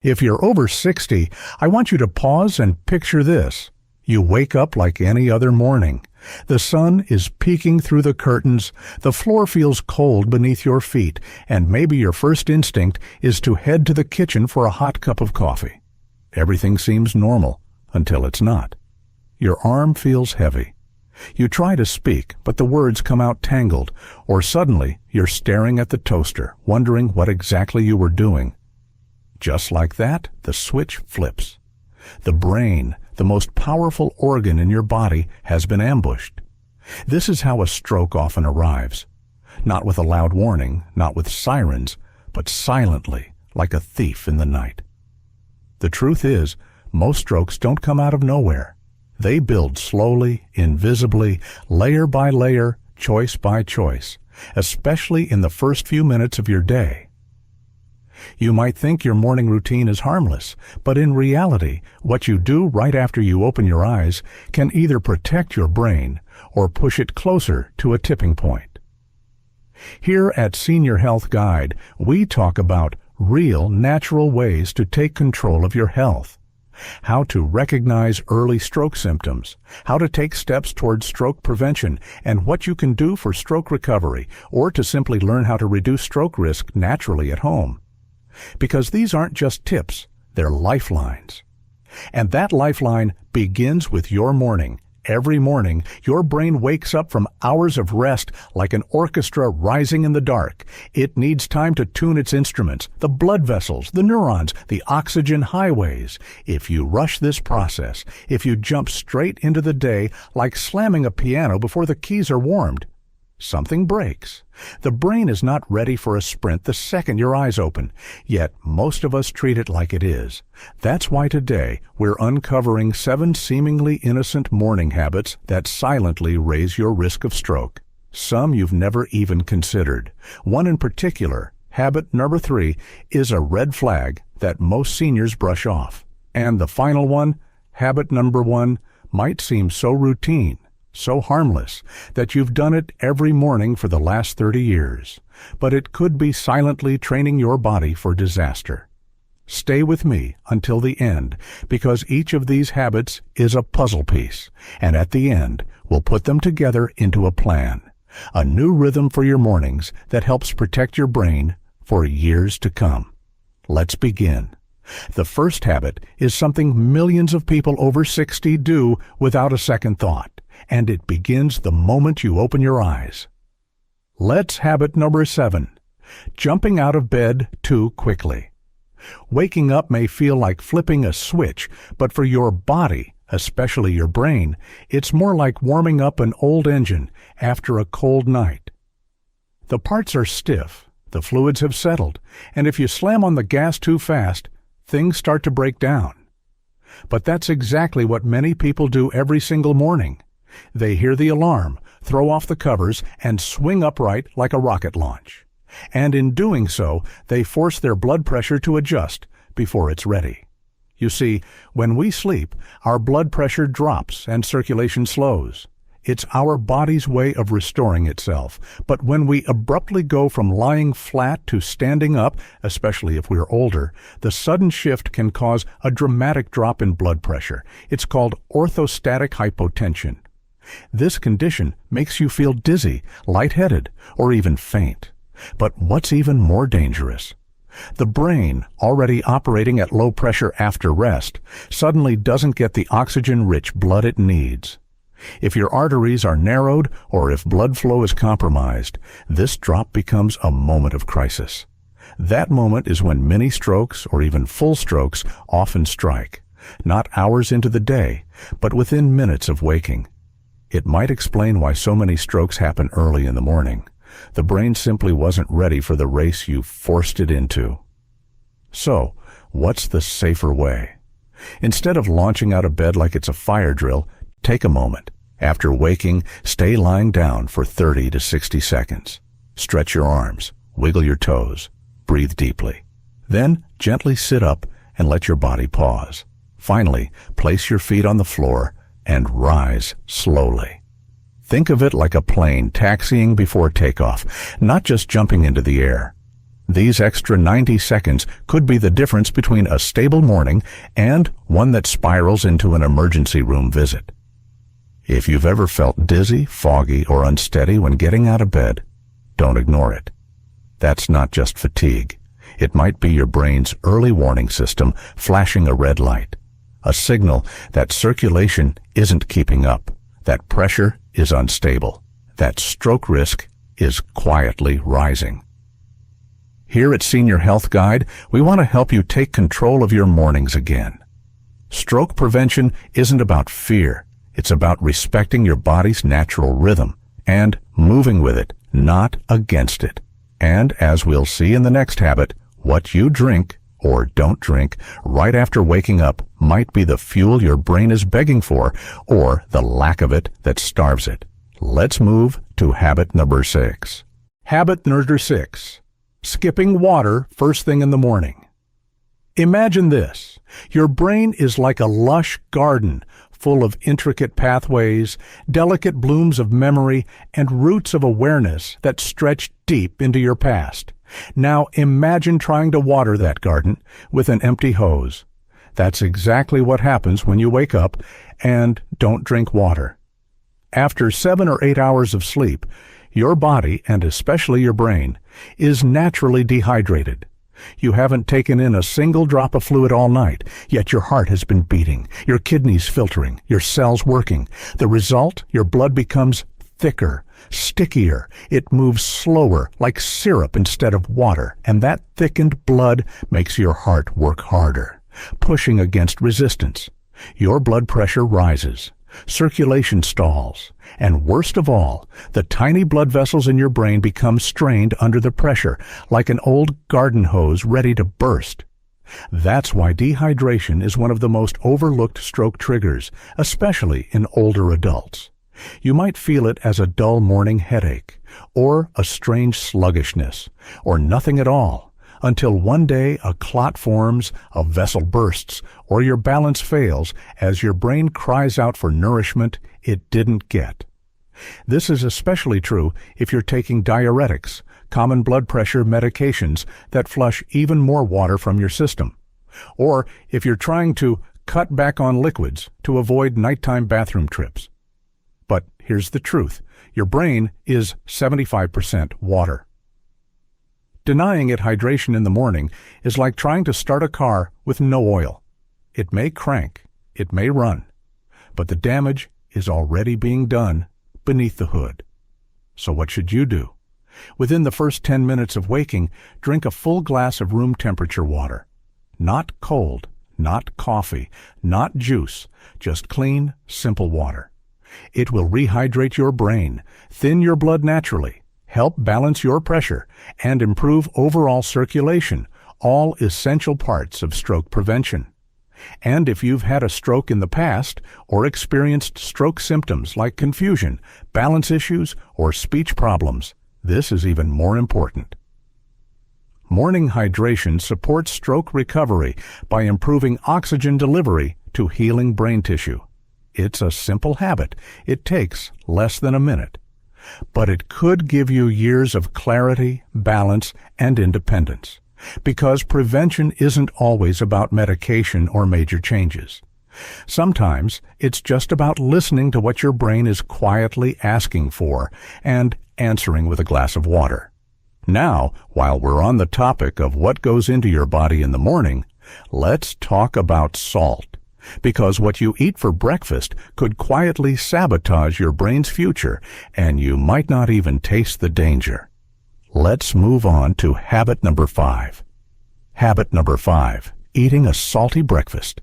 If you're over 60, I want you to pause and picture this. You wake up like any other morning. The sun is peeking through the curtains, the floor feels cold beneath your feet, and maybe your first instinct is to head to the kitchen for a hot cup of coffee. Everything seems normal until it's not. Your arm feels heavy. You try to speak, but the words come out tangled, or suddenly you're staring at the toaster, wondering what exactly you were doing. Just like that, the switch flips. The brain, the most powerful organ in your body, has been ambushed. This is how a stroke often arrives. Not with a loud warning, not with sirens, but silently, like a thief in the night. The truth is, most strokes don't come out of nowhere. They build slowly, invisibly, layer by layer, choice by choice, especially in the first few minutes of your day. You might think your morning routine is harmless, but in reality, what you do right after you open your eyes can either protect your brain or push it closer to a tipping point. Here at Senior Health Guide, we talk about real, natural ways to take control of your health. How to recognize early stroke symptoms, how to take steps towards stroke prevention, and what you can do for stroke recovery, or to simply learn how to reduce stroke risk naturally at home. Because these aren't just tips, they're lifelines. And that lifeline begins with your morning. Every morning, your brain wakes up from hours of rest like an orchestra rising in the dark. It needs time to tune its instruments, the blood vessels, the neurons, the oxygen highways. If you rush this process, if you jump straight into the day like slamming a piano before the keys are warmed, something breaks. The brain is not ready for a sprint the second your eyes open, yet most of us treat it like it is. That's why today we're uncovering 7 seemingly innocent morning habits that silently raise your risk of stroke. Some you've never even considered. One in particular, habit number 3, is a red flag that most seniors brush off. And the final one, habit number 1, might seem so routine, so harmless, that you've done it every morning for the last 30 years. But it could be silently training your body for disaster. Stay with me until the end, because each of these habits is a puzzle piece, and at the end, we'll put them together into a plan. A new rhythm for your mornings that helps protect your brain for years to come. Let's begin. The first habit is something millions of people over 60 do without a second thought. And it begins the moment you open your eyes. Let's habit number 7. Jumping out of bed too quickly. Waking up may feel like flipping a switch, but for your body, especially your brain, it's more like warming up an old engine after a cold night. The parts are stiff, the fluids have settled, and if you slam on the gas too fast, things start to break down. But that's exactly what many people do every single morning. They hear the alarm, throw off the covers, and swing upright like a rocket launch. And in doing so, they force their blood pressure to adjust before it's ready. You see, when we sleep, our blood pressure drops and circulation slows. It's our body's way of restoring itself. But when we abruptly go from lying flat to standing up, especially if we're older, the sudden shift can cause a dramatic drop in blood pressure. It's called orthostatic hypotension. This condition makes you feel dizzy, lightheaded, or even faint. But what's even more dangerous? The brain, already operating at low pressure after rest, suddenly doesn't get the oxygen-rich blood it needs. If your arteries are narrowed or if blood flow is compromised, this drop becomes a moment of crisis. That moment is when mini strokes or even full strokes often strike, not hours into the day, but within minutes of waking. It might explain why so many strokes happen early in the morning. The brain simply wasn't ready for the race you forced it into. So, what's the safer way? Instead of launching out of bed like it's a fire drill, take a moment. After waking, stay lying down for 30 to 60 seconds. Stretch your arms, wiggle your toes, breathe deeply. Then, gently sit up and let your body pause. Finally, place your feet on the floor and rise slowly. Think of it like a plane taxiing before takeoff, not just jumping into the air. These extra 90 seconds could be the difference between a stable morning and one that spirals into an emergency room visit. If you've ever felt dizzy, foggy, or unsteady when getting out of bed, don't ignore it. That's not just fatigue. It might be your brain's early warning system flashing a red light, a signal that circulation isn't keeping up, that pressure is unstable, that stroke risk is quietly rising. Here at Senior Health Guide, we want to help you take control of your mornings again. Stroke prevention isn't about fear. It's about respecting your body's natural rhythm and moving with it, not against it. And as we'll see in the next habit, what you drink or don't drink right after waking up might be the fuel your brain is begging for, or the lack of it that starves it. Let's move to habit number 6. Habit number 6. Skipping water first thing in the morning. Imagine this. Your brain is like a lush garden full of intricate pathways, delicate blooms of memory, and roots of awareness that stretch deep into your past. Now imagine trying to water that garden with an empty hose. That's exactly what happens when you wake up and don't drink water. After 7 or 8 hours of sleep, your body, and especially your brain, is naturally dehydrated. You haven't taken in a single drop of fluid all night, yet your heart has been beating, your kidneys filtering, your cells working. The result? Your blood becomes thicker, stickier. It moves slower, like syrup instead of water, and that thickened blood makes your heart work harder, pushing against resistance. Your blood pressure rises. Circulation stalls, and worst of all, the tiny blood vessels in your brain become strained under the pressure, like an old garden hose ready to burst. That's why dehydration is one of the most overlooked stroke triggers, especially in older adults. You might feel it as a dull morning headache, or a strange sluggishness, or nothing at all, until one day a clot forms, a vessel bursts, or your balance fails as your brain cries out for nourishment it didn't get. This is especially true if you're taking diuretics, common blood pressure medications that flush even more water from your system, or if you're trying to cut back on liquids to avoid nighttime bathroom trips. But here's the truth. Your brain is 75% water. Denying it hydration in the morning is like trying to start a car with no oil. It may crank, it may run, but the damage is already being done beneath the hood. So what should you do? Within the first 10 minutes of waking, drink a full glass of room temperature water. Not cold, not coffee, not juice, just clean, simple water. It will rehydrate your brain, thin your blood naturally, help balance your pressure, and improve overall circulation, all essential parts of stroke prevention. And if you've had a stroke in the past or experienced stroke symptoms like confusion, balance issues, or speech problems, this is even more important. Morning hydration supports stroke recovery by improving oxygen delivery to healing brain tissue. It's a simple habit. It takes less than a minute. But it could give you years of clarity, balance, and independence. Because prevention isn't always about medication or major changes. Sometimes it's just about listening to what your brain is quietly asking for and answering with a glass of water. Now, while we're on the topic of what goes into your body in the morning, let's talk about salt. Because what you eat for breakfast could quietly sabotage your brain's future, and you might not even taste the danger. Let's move on to habit number 5. Habit number 5, eating a salty breakfast.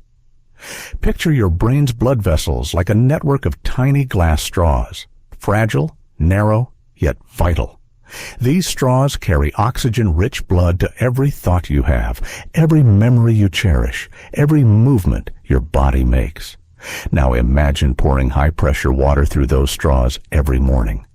Picture your brain's blood vessels like a network of tiny glass straws, fragile, narrow, yet vital. These straws carry oxygen-rich blood to every thought you have, every memory you cherish, every movement your body makes. Now imagine pouring high-pressure water through those straws every morning.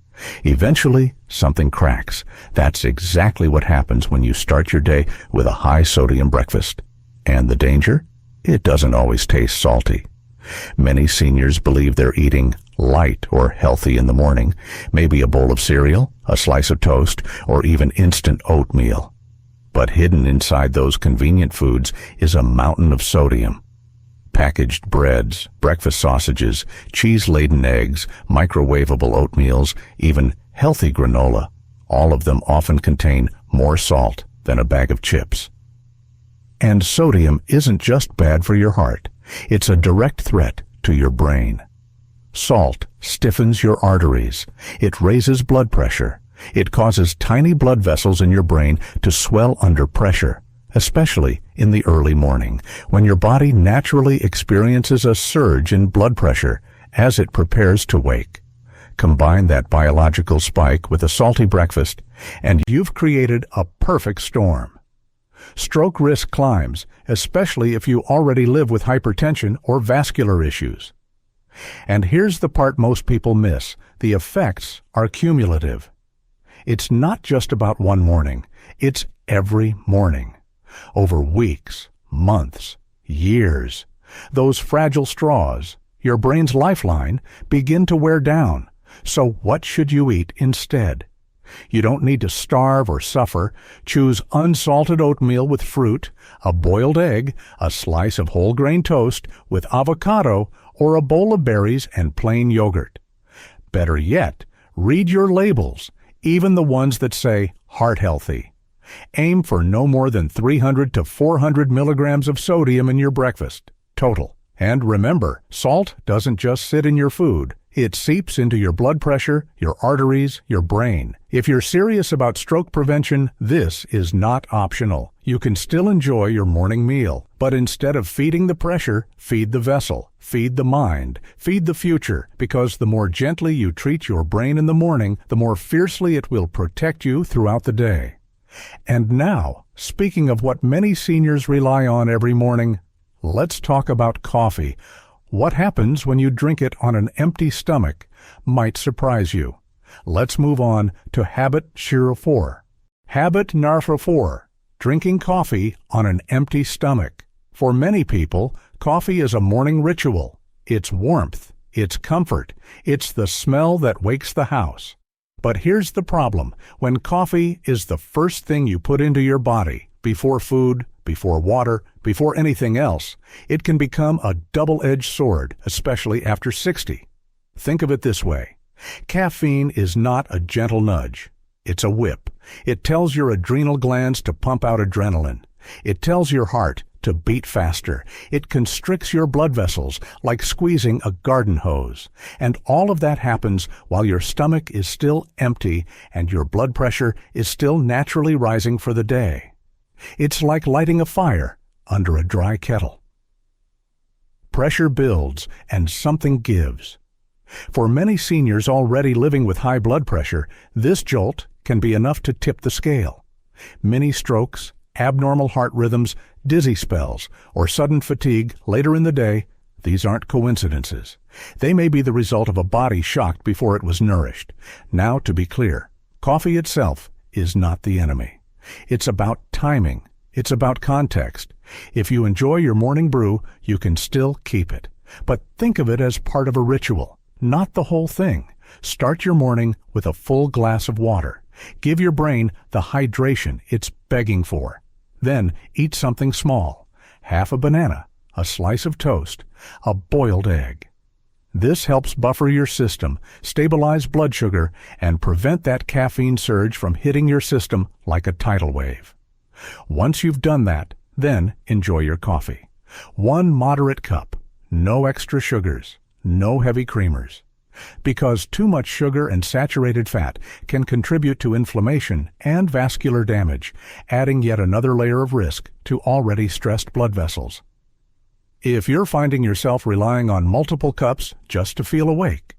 Eventually, something cracks. That's exactly what happens when you start your day with a high-sodium breakfast. And the danger? It doesn't always taste salty. Many seniors believe they're eating light or healthy in the morning, maybe a bowl of cereal, a slice of toast, or even instant oatmeal. But hidden inside those convenient foods is a mountain of sodium. Packaged breads, breakfast sausages, cheese-laden eggs, microwavable oatmeals, even healthy granola, all of them often contain more salt than a bag of chips. And sodium isn't just bad for your heart. It's a direct threat to your brain. Salt stiffens your arteries. It raises blood pressure. It causes tiny blood vessels in your brain to swell under pressure, especially in the early morning, when your body naturally experiences a surge in blood pressure as it prepares to wake. Combine that biological spike with a salty breakfast, and you've created a perfect storm. Stroke risk climbs, especially if you already live with hypertension or vascular issues. And here's the part most people miss. The effects are cumulative. It's not just about one morning. It's every morning. Over weeks, months, years. Those fragile straws, your brain's lifeline, begin to wear down. So what should you eat instead? You don't need to starve or suffer. Choose unsalted oatmeal with fruit, a boiled egg, a slice of whole grain toast with avocado, or a bowl of berries and plain yogurt. Better yet, read your labels, even the ones that say heart healthy. Aim for no more than 300 to 400 milligrams of sodium in your breakfast, total. And remember, salt doesn't just sit in your food. It seeps into your blood pressure, your arteries, your brain. If you're serious about stroke prevention, this is not optional. You can still enjoy your morning meal, but instead of feeding the pressure, feed the vessel, feed the mind, feed the future, because the more gently you treat your brain in the morning, the more fiercely it will protect you throughout the day. And now, speaking of what many seniors rely on every morning, let's talk about coffee. What happens when you drink it on an empty stomach might surprise you. Let's move on to habit number 4. Habit number 4, drinking coffee on an empty stomach. For many people, coffee is a morning ritual. It's warmth, it's comfort, it's the smell that wakes the house. But here's the problem. When coffee is the first thing you put into your body, before food, before water, before anything else, it can become a double-edged sword, especially after 60. Think of it this way. Caffeine is not a gentle nudge. It's a whip. It tells your adrenal glands to pump out adrenaline. It tells your heart to beat faster. It constricts your blood vessels like squeezing a garden hose. And all of that happens while your stomach is still empty and your blood pressure is still naturally rising for the day. It's like lighting a fire under a dry kettle. Pressure builds and something gives. For many seniors already living with high blood pressure, this jolt can be enough to tip the scale. Mini strokes, abnormal heart rhythms, dizzy spells, or sudden fatigue later in the day, these aren't coincidences. They may be the result of a body shocked before it was nourished. Now, to be clear, coffee itself is not the enemy. It's about timing. It's about context. If you enjoy your morning brew, you can still keep it. But think of it as part of a ritual, not the whole thing. Start your morning with a full glass of water. Give your brain the hydration it's begging for. Then eat something small. Half a banana, a slice of toast, a boiled egg. This helps buffer your system, stabilize blood sugar, and prevent that caffeine surge from hitting your system like a tidal wave. Once you've done that, then enjoy your coffee. One moderate cup, no extra sugars, no heavy creamers. Because too much sugar and saturated fat can contribute to inflammation and vascular damage, adding yet another layer of risk to already stressed blood vessels. If you're finding yourself relying on multiple cups just to feel awake,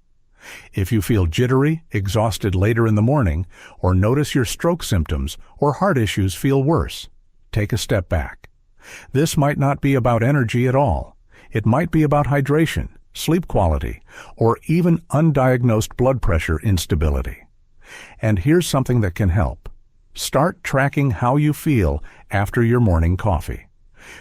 if you feel jittery, exhausted later in the morning, or notice your stroke symptoms or heart issues feel worse, take a step back. This might not be about energy at all. It might be about hydration, sleep quality, or even undiagnosed blood pressure instability. And here's something that can help. Start tracking how you feel after your morning coffee.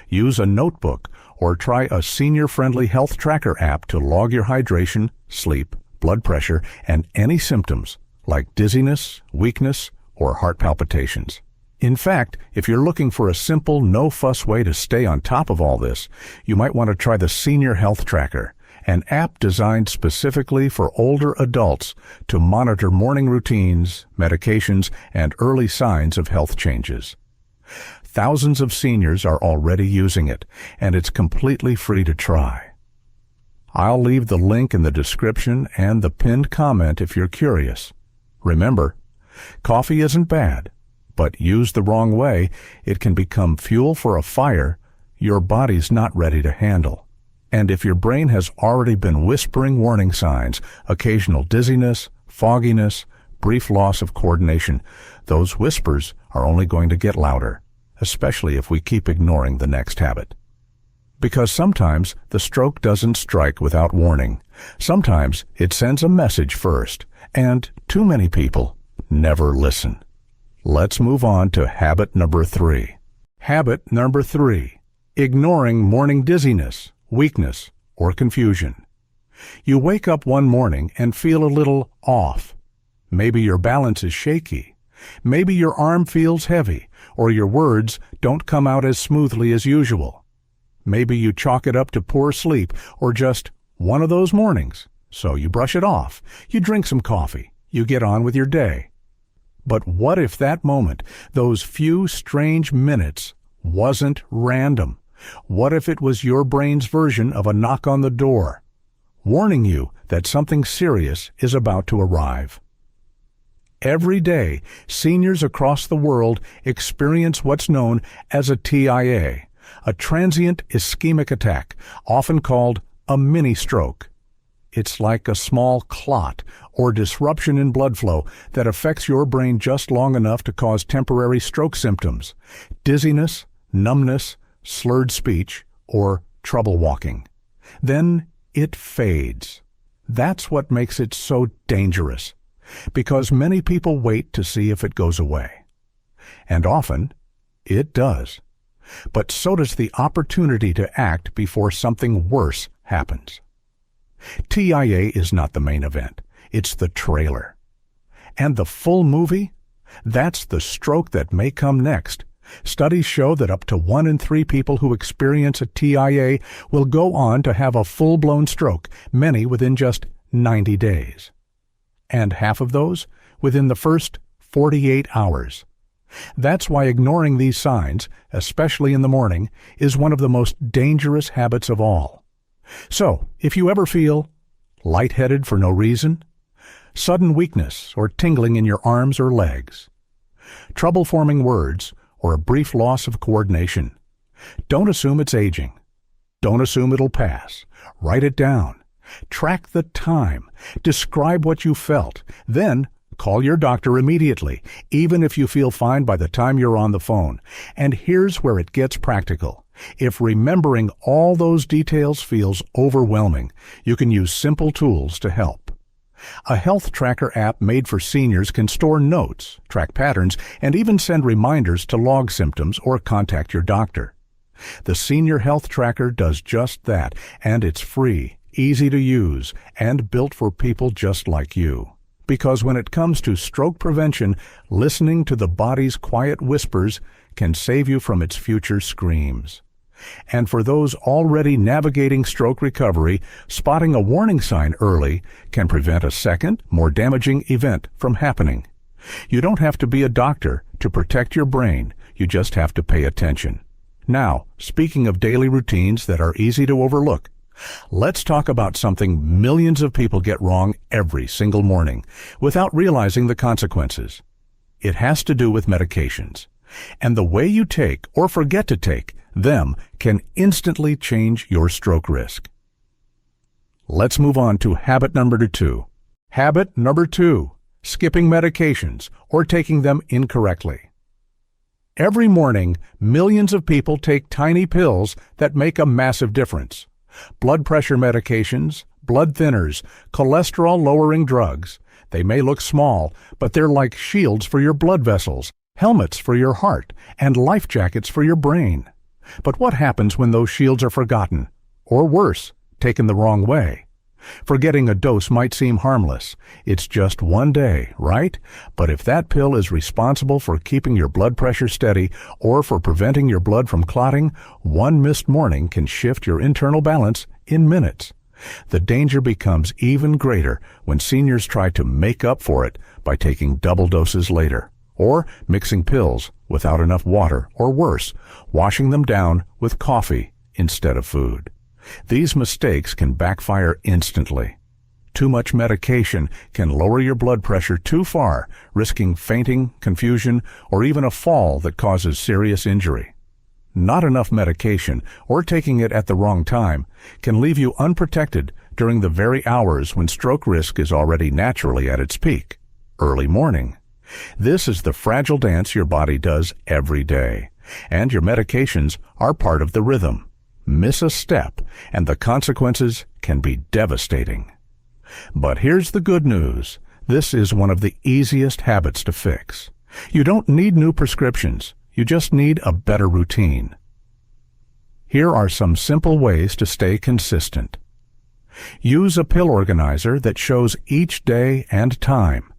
Use a notebook or try a senior-friendly health tracker app to log your hydration, sleep, blood pressure, and any symptoms like dizziness, weakness, or heart palpitations. In fact, if you're looking for a simple, no-fuss way to stay on top of all this, you might want to try the Senior Health Tracker, an app designed specifically for older adults to monitor morning routines, medications, and early signs of health changes. Thousands of seniors are already using it, and it's completely free to try. I'll leave the link in the description and the pinned comment if you're curious. Remember, coffee isn't bad, but used the wrong way, it can become fuel for a fire your body's not ready to handle. And if your brain has already been whispering warning signs, occasional dizziness, fogginess, brief loss of coordination, those whispers are only going to get louder, especially if we keep ignoring the next habit. Because sometimes the stroke doesn't strike without warning. Sometimes it sends a message first, and too many people never listen. Let's move on to habit number 3. Habit number 3. Ignoring morning dizziness, weakness, or confusion. You wake up one morning and feel a little off. Maybe your balance is shaky. Maybe your arm feels heavy, or your words don't come out as smoothly as usual. Maybe you chalk it up to poor sleep or just one of those mornings. So you brush it off, you drink some coffee, you get on with your day. But what if that moment, those few strange minutes, wasn't random? What if it was your brain's version of a knock on the door, warning you that something serious is about to arrive? Every day, seniors across the world experience what's known as a TIA, a transient ischemic attack, often called a mini-stroke. It's like a small clot or disruption in blood flow that affects your brain just long enough to cause temporary stroke symptoms, dizziness, numbness, slurred speech, or trouble walking. Then it fades. That's what makes it so dangerous, because many people wait to see if it goes away. And often, it does. But so does the opportunity to act before something worse happens. TIA is not the main event. It's the trailer. And the full movie? That's the stroke that may come next. Studies show that up to 1 in 3 people who experience a TIA will go on to have a full-blown stroke, many within just 90 days. And half of those within the first 48 hours. That's why ignoring these signs, especially in the morning, is one of the most dangerous habits of all. So, if you ever feel lightheaded for no reason, sudden weakness or tingling in your arms or legs, trouble forming words, or a brief loss of coordination, don't assume it's aging. Don't assume it'll pass. Write it down. Track the time. Describe what you felt. Then call your doctor immediately, even if you feel fine by the time you're on the phone. And here's where it gets practical. If remembering all those details feels overwhelming, you can use simple tools to help. A health tracker app made for seniors can store notes, track patterns, and even send reminders to log symptoms or contact your doctor. The Senior Health Tracker does just that, and it's free, easy to use, and built for people just like you. Because when it comes to stroke prevention, listening to the body's quiet whispers can save you from its future screams. And for those already navigating stroke recovery, spotting a warning sign early can prevent a second, more damaging event from happening. You don't have to be a doctor to protect your brain. You just have to pay attention. Now, speaking of daily routines that are easy to overlook, let's talk about something millions of people get wrong every single morning without realizing the consequences. It has to do with medications. And the way you take or forget to take them can instantly change your stroke risk. Let's move on to habit number 2. Habit number 2, skipping medications or taking them incorrectly. Every morning, millions of people take tiny pills that make a massive difference. Blood pressure medications, blood thinners, cholesterol-lowering drugs. They may look small, but they're like shields for your blood vessels, helmets for your heart, and life jackets for your brain. But what happens when those shields are forgotten? Or worse, taken the wrong way? Forgetting a dose might seem harmless. It's just one day, right? But if that pill is responsible for keeping your blood pressure steady or for preventing your blood from clotting, one missed morning can shift your internal balance in minutes. The danger becomes even greater when seniors try to make up for it by taking double doses later, or mixing pills without enough water, or worse, washing them down with coffee instead of food. These mistakes can backfire instantly. Too much medication can lower your blood pressure too far, risking fainting, confusion, or even a fall that causes serious injury. Not enough medication, or taking it at the wrong time, can leave you unprotected during the very hours when stroke risk is already naturally at its peak, early morning. This is the fragile dance your body does every day, and your medications are part of the rhythm. Miss a step, and the consequences can be devastating. But here's the good news. This is one of the easiest habits to fix. You don't need new prescriptions. You just need a better routine. Here are some simple ways to stay consistent. Use a pill organizer that shows each day and time.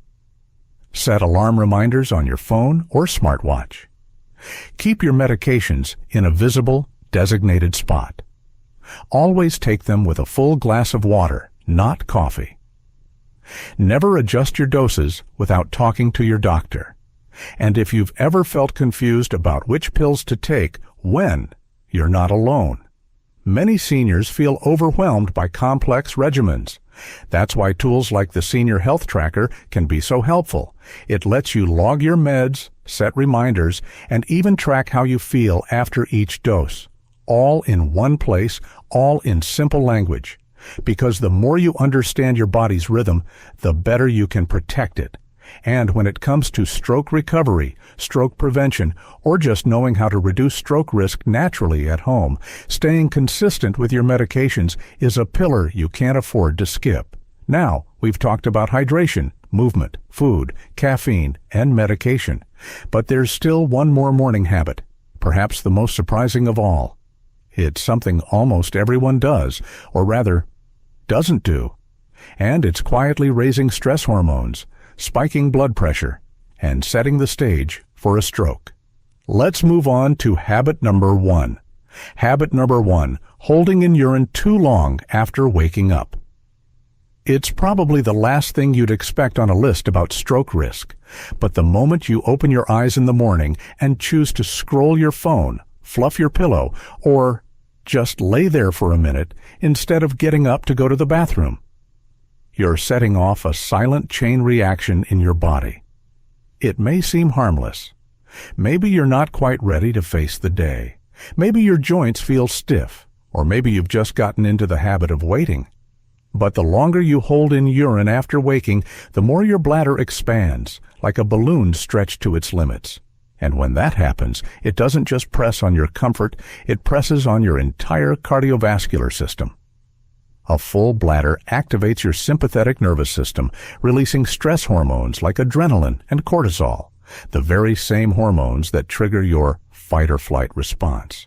Set alarm reminders on your phone or smartwatch. Keep your medications in a visible, designated spot. Always take them with a full glass of water, not coffee. Never adjust your doses without talking to your doctor. And if you've ever felt confused about which pills to take when, you're not alone. Many seniors feel overwhelmed by complex regimens. That's why tools like the Senior Health Tracker can be so helpful. It lets you log your meds, set reminders, and even track how you feel after each dose. All in one place, all in simple language. Because the more you understand your body's rhythm, the better you can protect it. And when it comes to stroke recovery, stroke prevention, or just knowing how to reduce stroke risk naturally at home, staying consistent with your medications is a pillar you can't afford to skip. Now, we've talked about hydration, movement, food, caffeine, and medication. But there's still one more morning habit, perhaps the most surprising of all. It's something almost everyone does, or rather, doesn't do. And it's quietly raising stress hormones, spiking blood pressure, and setting the stage for a stroke. Let's move on to habit number 1. Habit number 1, holding in urine too long after waking up. It's probably the last thing you'd expect on a list about stroke risk, but the moment you open your eyes in the morning and choose to scroll your phone, fluff your pillow, or just lay there for a minute instead of getting up to go to the bathroom, you're setting off a silent chain reaction in your body. It may seem harmless. Maybe you're not quite ready to face the day. Maybe your joints feel stiff, or maybe you've just gotten into the habit of waiting. But the longer you hold in urine after waking, the more your bladder expands, like a balloon stretched to its limits. And when that happens, it doesn't just press on your comfort, it presses on your entire cardiovascular system. A full bladder activates your sympathetic nervous system, releasing stress hormones like adrenaline and cortisol, the very same hormones that trigger your fight-or-flight response.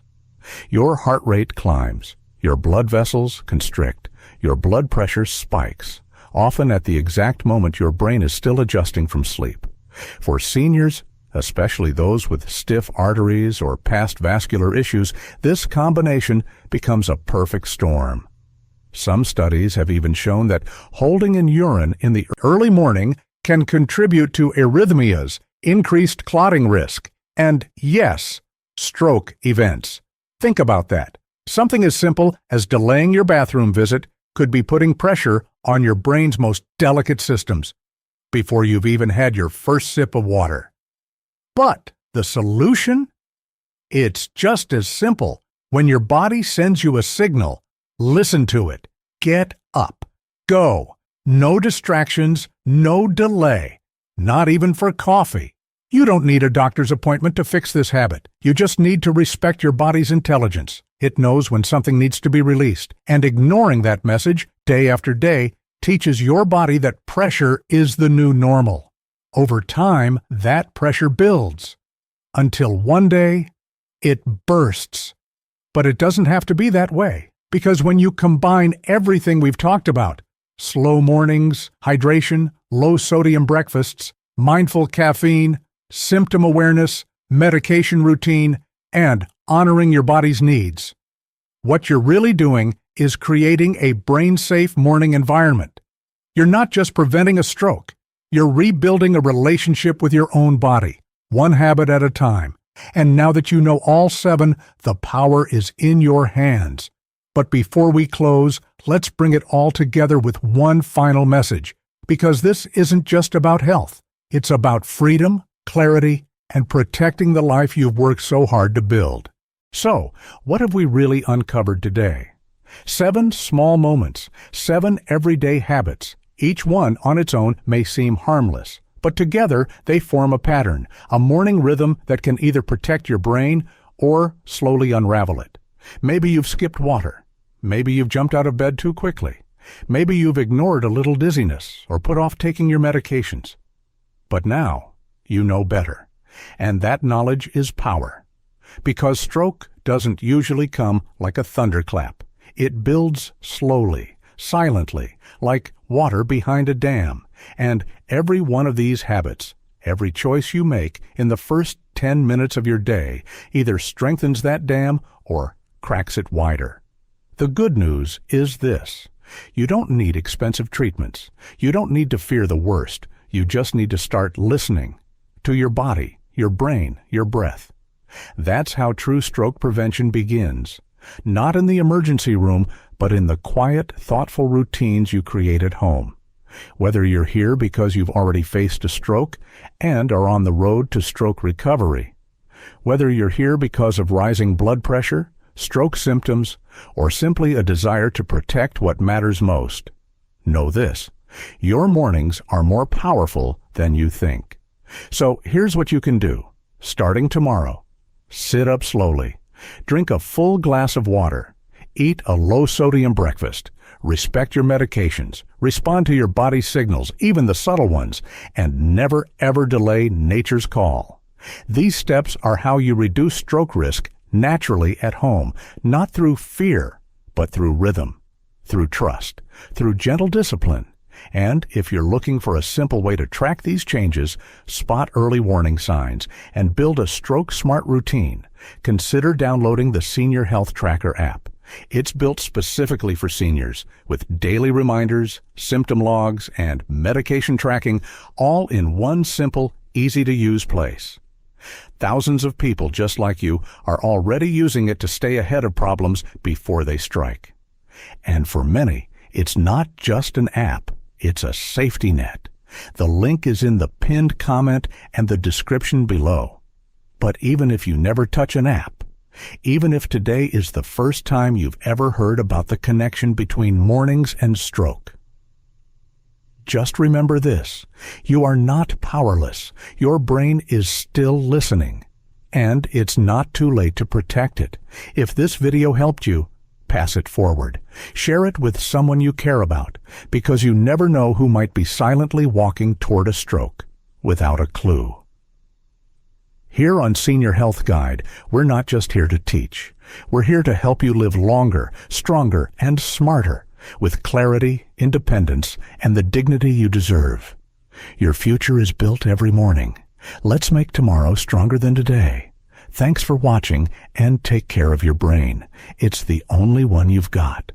Your heart rate climbs, your blood vessels constrict, your blood pressure spikes, often at the exact moment your brain is still adjusting from sleep. For seniors, especially those with stiff arteries or past vascular issues, this combination becomes a perfect storm. Some studies have even shown that holding in urine in the early morning can contribute to arrhythmias, increased clotting risk, and, yes, stroke events. Think about that. Something as simple as delaying your bathroom visit could be putting pressure on your brain's most delicate systems before you've even had your first sip of water. But the solution? It's just as simple. When your body sends you a signal, listen to it. Get up. Go. No distractions, no delay. Not even for coffee. You don't need a doctor's appointment to fix this habit. You just need to respect your body's intelligence. It knows when something needs to be released, and ignoring that message day after day teaches your body that pressure is the new normal. Over time, that pressure builds, until one day, it bursts. But it doesn't have to be that way, because when you combine everything we've talked about, Slow mornings, hydration, low-sodium breakfasts, mindful caffeine, symptom awareness, medication routine, and honoring your body's needs. What you're really doing is creating a brain-safe morning environment. You're not just preventing a stroke. You're rebuilding a relationship with your own body, one habit at a time. And now that you know all 7, the power is in your hands. But before we close, let's bring it all together with one final message, because this isn't just about health. It's about freedom, clarity, and protecting the life you've worked so hard to build. So, what have we really uncovered today? 7 small moments, 7 everyday habits. Each one on its own may seem harmless, but together they form a pattern, a morning rhythm that can either protect your brain or slowly unravel it. Maybe you've skipped water. Maybe you've jumped out of bed too quickly. Maybe you've ignored a little dizziness or put off taking your medications. But now you know better, and that knowledge is power. Because stroke doesn't usually come like a thunderclap. It builds slowly, silently, like water behind a dam. And every one of these habits, every choice you make in the first 10 minutes of your day, either strengthens that dam or cracks it wider. The good news is this: you don't need expensive treatments. You don't need to fear the worst. You just need to start listening to your body, your brain, your breath. That's how true stroke prevention begins. Not in the emergency room, but in the quiet, thoughtful routines you create at home. Whether you're here because you've already faced a stroke and are on the road to stroke recovery, whether you're here because of rising blood pressure, stroke symptoms, or simply a desire to protect what matters most, know this: your mornings are more powerful than you think. So here's what you can do. Starting tomorrow, sit up slowly, drink a full glass of water, eat a low-sodium breakfast, respect your medications, respond to your body's signals, even the subtle ones, and never ever delay nature's call. These steps are how you reduce stroke risk naturally at home, not through fear, but through rhythm, through trust, through gentle discipline. And if you're looking for a simple way to track these changes, spot early warning signs, and build a stroke-smart routine, consider downloading the Senior Health Tracker app. It's built specifically for seniors, with daily reminders, symptom logs, and medication tracking, all in one simple, easy-to-use place. Thousands of people just like you are already using it to stay ahead of problems before they strike. And for many, it's not just an app, it's a safety net. The link is in the pinned comment and the description below. But even if you never touch an app, even if today is the first time you've ever heard about the connection between mornings and stroke, just remember this: you are not powerless. Your brain is still listening, and it's not too late to protect it. If this video helped you, pass it forward. Share it with someone you care about, because you never know who might be silently walking toward a stroke without a clue. Here on Senior Health Guide, we're not just here to teach. We're here to help you live longer, stronger, and smarter, with clarity, independence, and the dignity you deserve. Your future is built every morning. Let's make tomorrow stronger than today. Thanks for watching, and take care of your brain. It's the only one you've got.